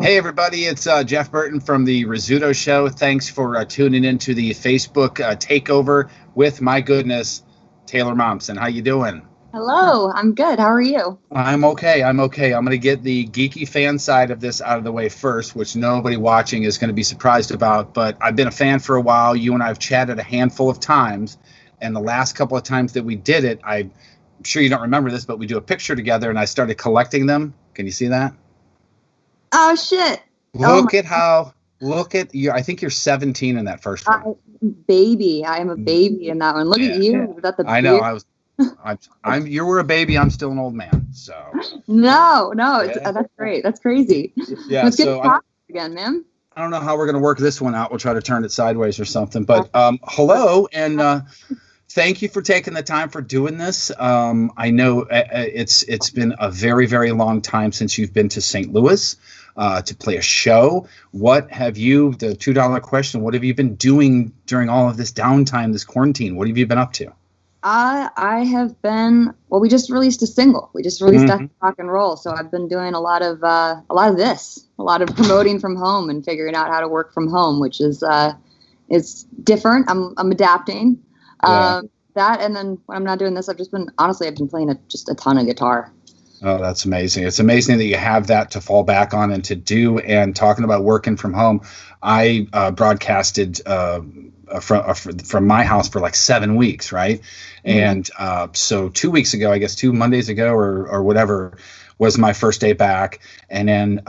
Hey, everybody, it's Jeff Burton from the Rizzuto Show. Thanks for tuning into the Facebook takeover with, my goodness, Taylor Momsen. How you doing? Hello, I'm good. How are you? I'm okay. I'm going to get the geeky fan side of this out of the way first, which nobody watching is going to be surprised about. But I've been a fan for a while. You and I have chatted a handful of times. And the last couple of times that we did it, I'm sure you don't remember this, but we do a picture together and I started collecting them. Can you see that? Oh, shit. Look at you. I think you're 17 in that first one. I am a baby in that one. Look at you. Yeah. That the I know. You were a baby. I'm still an old man. So no, that's great. That's crazy. Yeah. It's good to talk again, man. I don't know how we're going to work this one out. We'll try to turn it sideways or something. But hello, and thank you for taking the time for doing this. I know it's been a very, very long time since you've been to St. Louis to play a show. What have you, the $2 question, what have you been doing during all of this downtime, this quarantine? What have you been up to? I have been, we just released a single. We just released Rock and Roll. So I've been doing a lot of promoting from home and figuring out how to work from home, which is different. I'm adapting. Yeah. That, and then when I'm not doing this, I've been playing just a ton of guitar. Oh, that's amazing. It's amazing that you have that to fall back on and to do. And talking about working from home, I broadcasted from my house for like 7 weeks, right? And so 2 weeks ago, I guess 2 Mondays ago or whatever, was my first day back. And then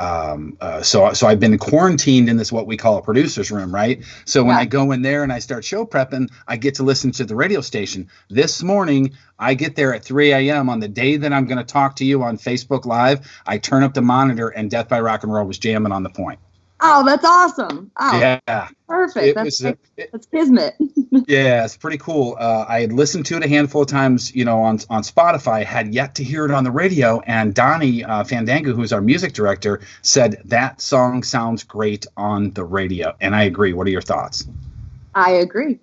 so I've been quarantined in this, what we call a producer's room, right? So when I go in there and I start show prepping, I get to listen to the radio station. This morning, I get there at 3 a.m. on the day that I'm going to talk to you on Facebook Live. I turn up the monitor and Death by Rock and Roll was jamming on the point. Oh, that's awesome. Oh, yeah. Perfect. That's kismet. Yeah, it's pretty cool. I had listened to it a handful of times, on Spotify, had yet to hear it on the radio. And Donnie Fandango, who's our music director, said that song sounds great on the radio. And I agree. What are your thoughts? I agree.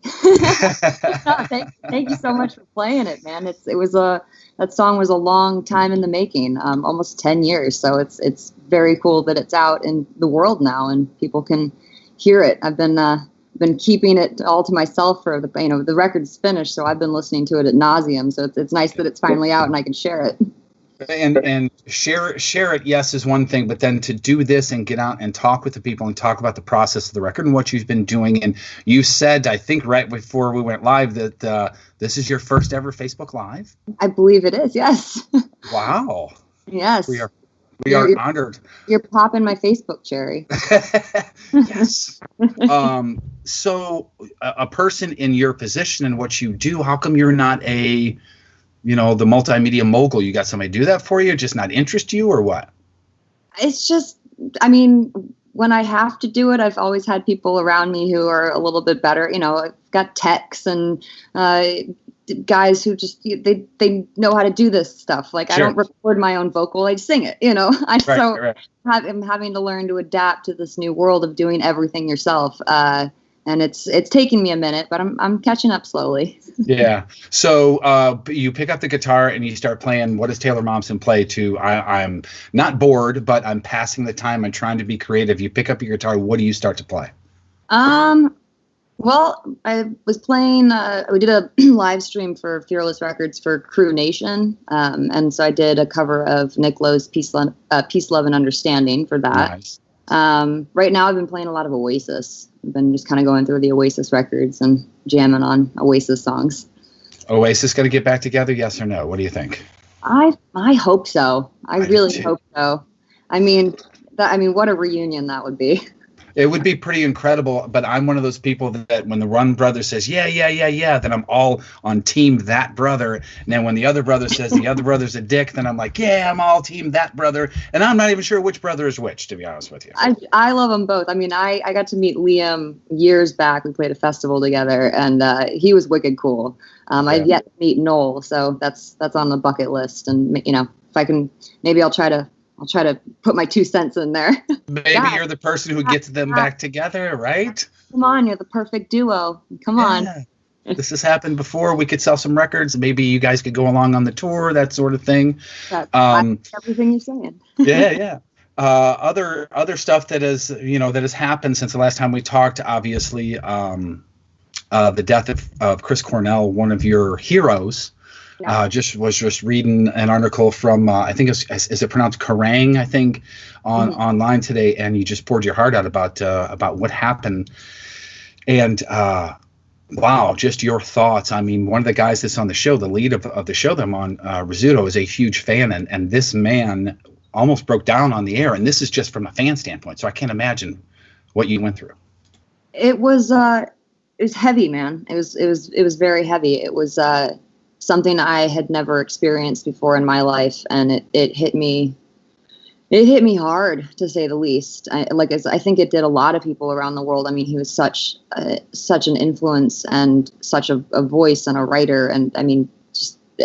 Thank you so much for playing it, man. That song was a long time in the making, almost 10 years. So it's very cool that it's out in the world now and people can hear it. I've been keeping it all to myself for the record's finished, so I've been listening to it ad nauseum. So it's nice that it's finally out and I can share it. And share it, yes, is one thing, but then to do this and get out and talk with the people and talk about the process of the record and what you've been doing. And you said, I think right before we went live, that this is your first ever Facebook Live? I believe it is, yes. Wow. Yes. We are honored. You're popping my Facebook cherry. Yes. So a person in your position and what you do, how come you're not the multimedia mogul? You got somebody do that for you, just not interest you, or what? It's just, when I have to do it, I've always had people around me who are a little bit better. I've got techs and guys who just, they know how to do this stuff. Like, sure. I don't record my own vocal, I sing it, I'm having to learn to adapt to this new world of doing everything yourself. And it's taking me a minute, but I'm catching up slowly. Yeah. So you pick up the guitar and you start playing. What does Taylor Momsen play to? I'm not bored, but I'm passing the time. I'm trying to be creative. You pick up your guitar. What do you start to play? Well, I was playing. We did a live stream for Fearless Records for Crew Nation, and so I did a cover of Nick Lowe's Peace, Love, and Understanding for that. Nice. Right now, I've been playing a lot of Oasis. I've been just kind of going through the Oasis records and jamming on Oasis songs. Oasis going to get back together, yes or no? What do you think? I hope so. I really hope so. What a reunion that would be. It would be pretty incredible, but I'm one of those people that when the one brother says, yeah, then I'm all on team that brother. And then when the other brother says the other brother's a dick, then I'm like, yeah, I'm all team that brother. And I'm not even sure which brother is which, to be honest with you. I love them both. I got to meet Liam years back. We played a festival together, and he was wicked cool. I've yet to meet Noel, so that's on the bucket list. And, if I can, maybe I'll try to put my 2 cents in there. Maybe you're the person who gets them back together, right? Come on, you're the perfect duo. Come on. This has happened before. We could sell some records. Maybe you guys could go along on the tour, that sort of thing. Everything you're saying. Yeah. Other stuff that has, that has happened since the last time we talked. Obviously, the death of Chris Cornell, one of your heroes. Yeah. Just reading an article from I think is it pronounced Kerrang? I think online today, and you just poured your heart out about what happened. And wow, just your thoughts. I mean, one of the guys that's on the show, the lead of the show that I'm on, Rizzuto, is a huge fan, and this man almost broke down on the air. And this is just from a fan standpoint, so I can't imagine what you went through. It was heavy, man. It was very heavy. It was something I had never experienced before in my life, and it hit me. It hit me hard, to say the least. I think it did a lot of people around the world. I mean, he was such an influence and such a voice and a writer, and I mean,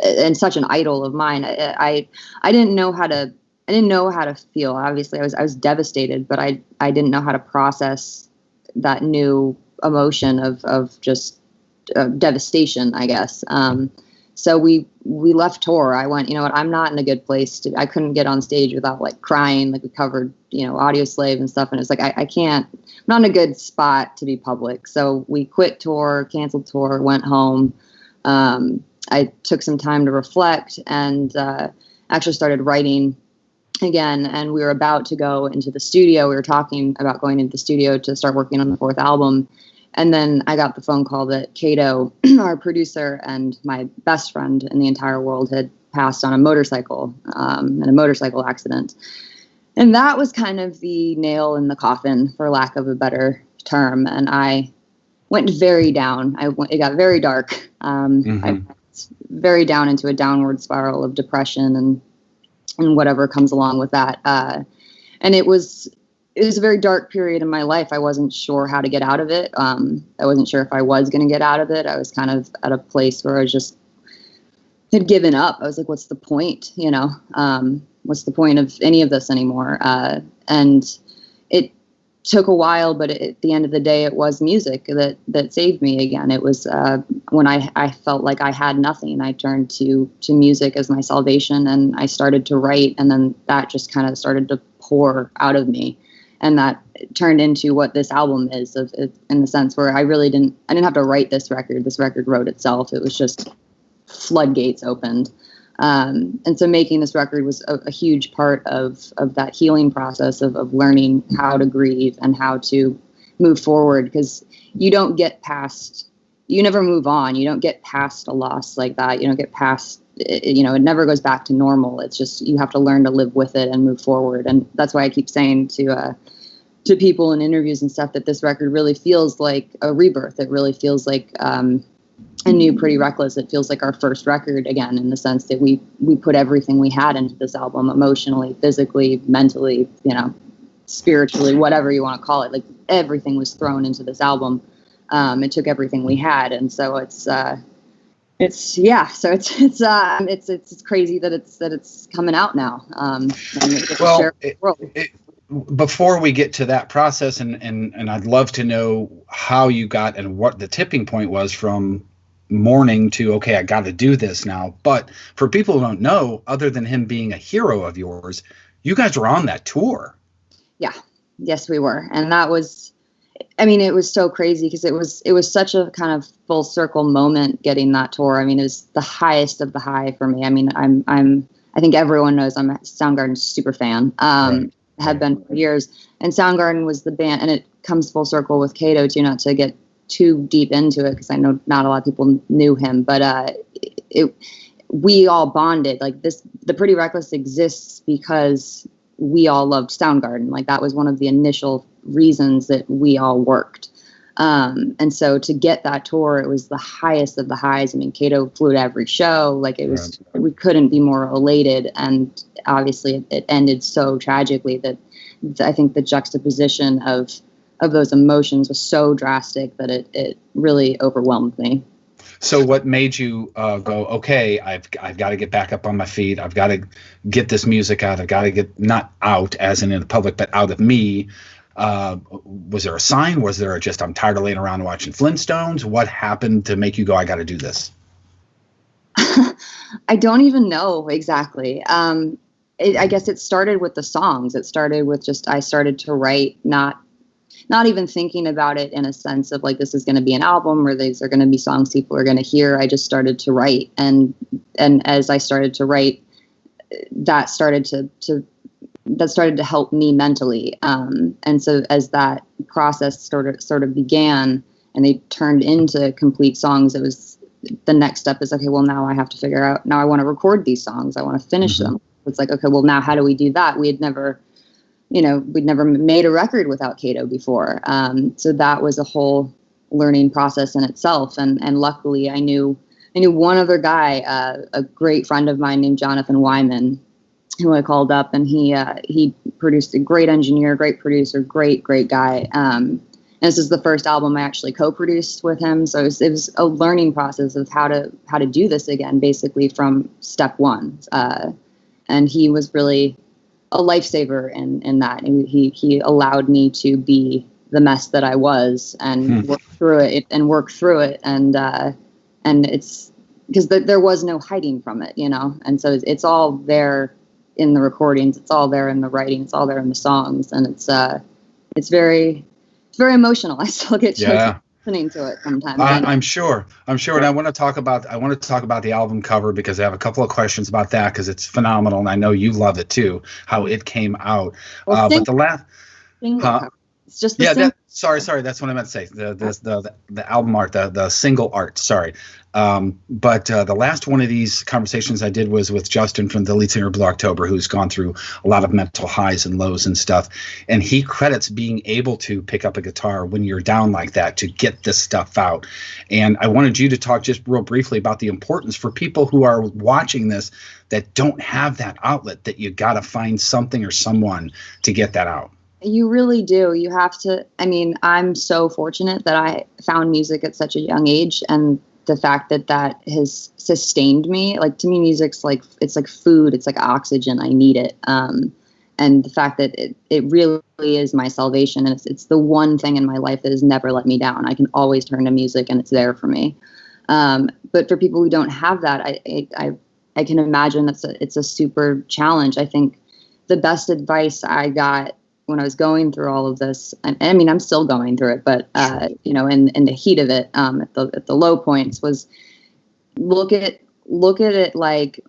and such an idol of mine. I didn't know how to feel. Obviously, I was devastated, but I didn't know how to process that new emotion of just devastation, I guess. So we left tour. I went, you know what, I'm not in a good place I couldn't get on stage without like crying. Like we covered, Audio Slave and stuff. And it's like, I can't, I'm not in a good spot to be public. So we quit tour, canceled tour, went home. I took some time to reflect and actually started writing again. And we were about to go into the studio. We were talking about going into the studio to start working on the fourth album. And then I got the phone call that Kato, our producer and my best friend in the entire world, had passed on a motorcycle in a motorcycle accident. And that was kind of the nail in the coffin, for lack of a better term. And I went very down. It got very dark. I went very down into a downward spiral of depression and whatever comes along with that. And it was a very dark period in my life. I wasn't sure how to get out of it. I wasn't sure if I was going to get out of it. I was kind of at a place where I just had given up. I was like, what's the point? What's the point of any of this anymore? And it took a while, but at the end of the day, it was music that saved me again. It was when I felt like I had nothing, I turned to music as my salvation, and I started to write, and then that just kind of started to pour out of me. And that turned into what this album is, in the sense where I didn't have to write this record. This record wrote itself. It was just floodgates opened. And so making this record was a huge part of that healing process of learning how to grieve and how to move forward, because you never move on. You don't get past a loss like that. You don't get past, it never goes back to normal. It's just, you have to learn to live with it and move forward. And that's why I keep saying to people in interviews and stuff that this record really feels like a rebirth. It really feels like a new Pretty Reckless. It feels like our first record again, in the sense that we put everything we had into this album, emotionally, physically, mentally, spiritually, whatever you want to call it. Like everything was thrown into this album. It took everything we had, and so it's crazy that it's coming out now. Before we get to that process, and I'd love to know how you got and what the tipping point was from mourning to, okay, I got to do this now. But for people who don't know, other than him being a hero of yours, you guys were on that tour. Yeah, yes, we were, and that was. I mean, it was so crazy because it was such a kind of full circle moment getting that tour. I mean, it was the highest of the high for me. I mean, I think everyone knows I'm a Soundgarden super fan. Right. Have been for years, and Soundgarden was the band, and it comes full circle with Kato too. Not to get too deep into it, because I know not a lot of people knew him, but we all bonded like this. The Pretty Reckless exists because we all loved Soundgarden. Like that was one of the initial reasons that we all worked. And so to get that tour, it was the highest of the highs. I mean, Kato flew to every show. Like it was, we couldn't be more elated. And obviously it ended so tragically that I think the juxtaposition of those emotions was so drastic that it really overwhelmed me. So what made you go, okay, I've got to get back up on my feet. I've got to get this music out. I've got to get, not out as in the public, but out of me. Was there a sign? Was there just, I'm tired of laying around watching Flintstones? What happened to make you go, I got to do this? I don't even know exactly. I guess it started with the songs. It started with I started to write, not even thinking about it in a sense of like, this is going to be an album or these are going to be songs people are going to hear. I just started to write. And as I started to write, that started to help me mentally. And so as that process sort of began and they turned into complete songs, it was the next step is, okay, well, now I have to figure out, now I want to record these songs. I want to finish them. It's like, okay, well, now how do we do that? We'd never made a record without Kato before. So that was a whole learning process in itself. And luckily I knew one other guy, a great friend of mine named Jonathan Wyman, who I called up, and he produced a great engineer, great producer, great guy. And this is the first album I actually co-produced with him. So it was a learning process of how to do this again, basically from step one. And he was really a lifesaver in that. And he allowed me to be the mess that I was and work through it. And it's because there was no hiding from it, And so it's all there in the recordings. It's all there in the writing. It's all there in the songs. And it's very emotional. I still get choked listening to it sometimes. I'm sure. And I want to talk about the album cover because I have a couple of questions about that because it's phenomenal. And I know you love it too, how it came out. Well, but the last single cover. It's just the sorry. That's what I meant to say. The album art, the single art. Sorry. But the last one of these conversations I did was with Justin from the lead singer of Blue October, who's gone through a lot of mental highs and lows and stuff. And he credits being able to pick up a guitar when you're down like that to get this stuff out. And I wanted you to talk just real briefly about the importance for people who are watching this that don't have that outlet, that you got to find something or someone to get that out. You really do. You have to. I mean, I'm so fortunate that I found music at such a young age, and the fact that has sustained me. Like, to me, music's it's like food. It's like oxygen. I need it. And the fact that it really is my salvation, and it's the one thing in my life that has never let me down. I can always turn to music, and it's there for me. But for people who don't have that, I can imagine it's a super challenge. I think the best advice I got when I was going through all of this, and I mean, I'm still going through it, but, in the heat of it, at the low points, was look at it like,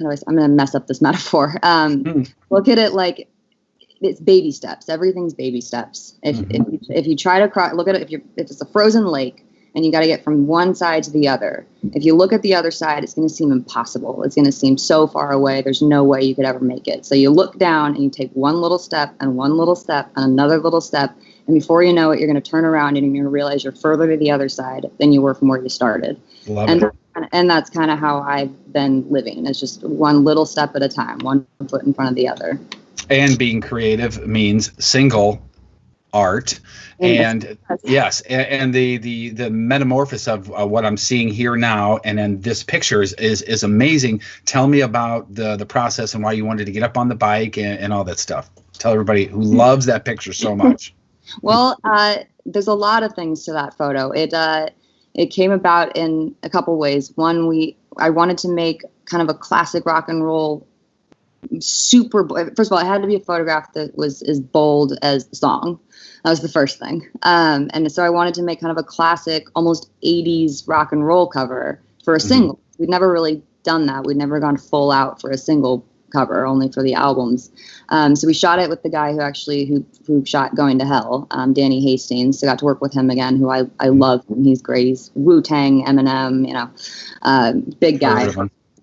I'm going to mess up this metaphor. Look at it like it's baby steps. Everything's baby steps. If you try to look at it, if it's a frozen lake and you got to get from one side to the other, if you look at the other side, it's going to seem impossible. It's going to seem so far away. There's no way you could ever make it. So you look down and you take one little step and one little step and another little step. And before you know it, you're going to turn around and you're going to realize you're further to the other side than you were from where you started. Love it. And that's kind of how I've been living. It's just one little step at a time, one foot in front of the other. And being creative means single art. And yes, and the metamorphosis of what I'm seeing here now, and then this picture is amazing. Tell me about the process and why you wanted to get up on the bike and all that stuff. Tell everybody who loves that picture so much. Well, there's a lot of things to that photo. It came about in a couple ways. One, I wanted to make kind of a classic rock and roll. First of all, it had to be a photograph that was as bold as the song. That was the first thing. And so I wanted to make kind of a classic, almost 80s rock and roll cover for a single. We'd never really done that. We'd never gone full out for a single cover, only for the albums. So we shot it with the guy who shot Going to Hell, Danny Hastings. So I got to work with him again, who I love him. He's great. He's Wu-Tang, Eminem, big guy.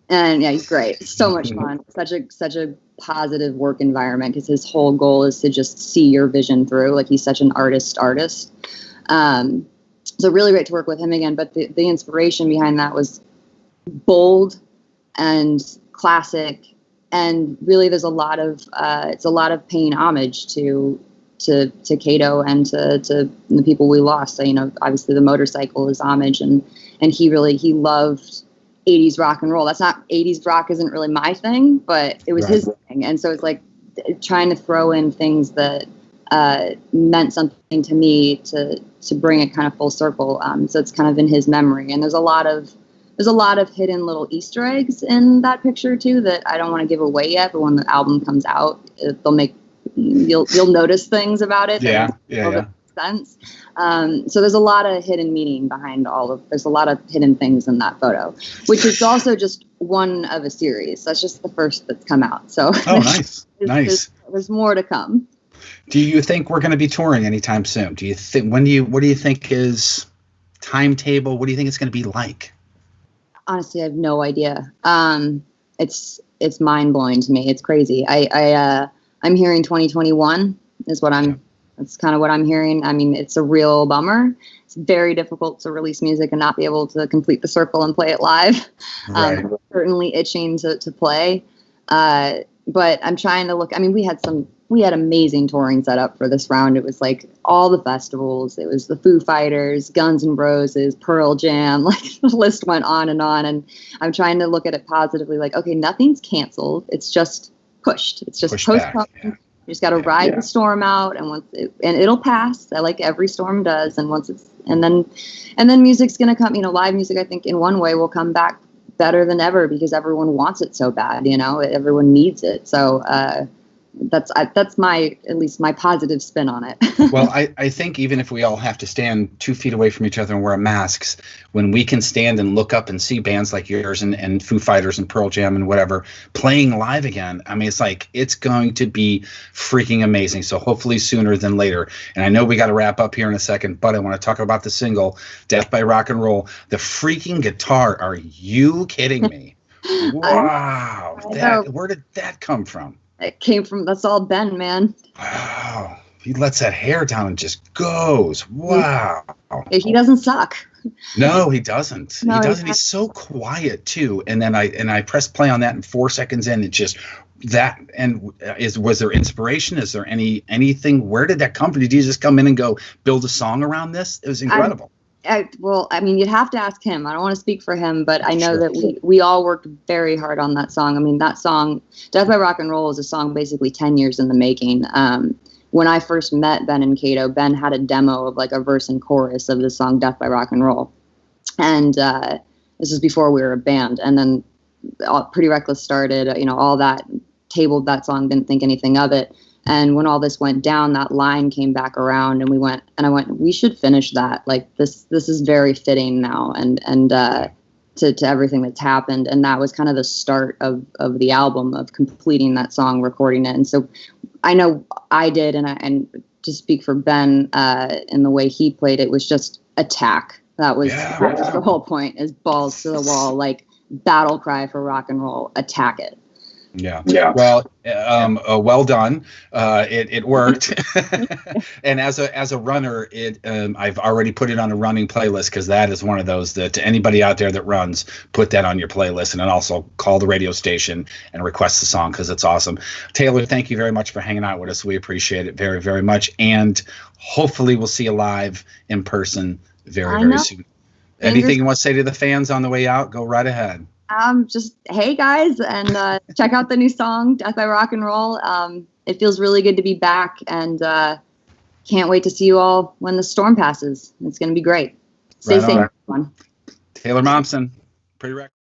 And yeah, he's great. It's so much fun. Such a positive work environment, because his whole goal is to just see your vision through. Like, he's such an artist. So really great to work with him again. But the inspiration behind that was bold and classic, and really there's a lot of paying homage to Kato and to the people we lost. So, obviously the motorcycle is homage, and he loved 80s rock and roll. 80s rock isn't really my thing, but it was his thing. And so it's like trying to throw in things that meant something to me to bring it kind of full circle. So it's kind of in his memory. And there's a lot of there's a lot of hidden little Easter eggs in that picture too that I don't want to give away yet. But when the album comes out, you'll notice things about it. Yeah, yeah. Sense. So there's a lot of hidden meaning behind there's a lot of hidden things in that photo, which is also just one of a series. That's just the first that's come out. So nice. There's more to come. Do you think we're going to be touring anytime soon? Do you think, what do you think is timetable? What do you think it's going to be like? Honestly, I have no idea. It's mind blowing to me. It's crazy. I'm hearing 2021 is what that's kind of what I'm hearing. I mean, it's a real bummer. It's very difficult to release music and not be able to complete the circle and play it live. Right. We're certainly itching to play. But I'm trying to look. I mean, we had amazing touring set up for this round. It was like all the festivals. It was the Foo Fighters, Guns N' Roses, Pearl Jam. Like the list went on. And I'm trying to look at it positively. Like, okay, nothing's canceled. It's just pushed. It's just postponed. Yeah. You just got to ride the storm out, and it'll pass. Like every storm does. And then music's gonna come. Live music, I think, in one way will come back better than ever because everyone wants it so bad. Everyone needs it. So that's at least my positive spin on it. Well, I think even if we all have to stand 2 feet away from each other and wear masks, when we can stand and look up and see bands like yours and Foo Fighters and Pearl Jam and whatever playing live again, I mean, it's going to be freaking amazing. So hopefully sooner than later. And I know we got to wrap up here in a second, but I want to talk about the single Death by Rock and Roll. The freaking guitar. Are you kidding me? Wow. Where did that come from? It came from, that's all Ben, man. Wow. He lets that hair down and just goes. Wow. He doesn't suck. No, he doesn't. He doesn't. He's so quiet too. And then I press play on that, and 4 seconds in, it just that. And was there inspiration? Is there anything? Where did that come from? Did you just come in and go build a song around this? It was incredible. Well, I mean, you'd have to ask him. I don't want to speak for him, but I know that we all worked very hard on that song. I mean, that song, Death by Rock and Roll, is a song basically 10 years in the making. When I first met Ben and Kato, Ben had a demo of like a verse and chorus of the song Death by Rock and Roll. And this is before we were a band. And then Pretty Reckless started, all that, tabled that song, didn't think anything of it. And when all this went down, that line came back around, and I went, we should finish that. Like this is very fitting now, and to everything that's happened. And that was kind of the start of the album, of completing that song, recording it. And so I know I did, and to speak for Ben, in the way he played it was just attack. That was the whole point, is balls to the wall, like battle cry for rock and roll, attack it. Yeah. Well, well done. It worked. And as a runner, I've already put it on a running playlist, because that is one of those that, to anybody out there that runs, put that on your playlist, and then also call the radio station and request the song, because it's awesome. Taylor, thank you very much for hanging out with us. We appreciate it very, very much. And hopefully we'll see you live in person very, very soon. Anything you want to say to the fans on the way out? Go right ahead. Just, hey guys, and check out the new song, Death by Rock and Roll. It feels really good to be back, and can't wait to see you all when the storm passes. It's going to be great. Stay safe, everyone. Taylor Momsen, Pretty Reckless.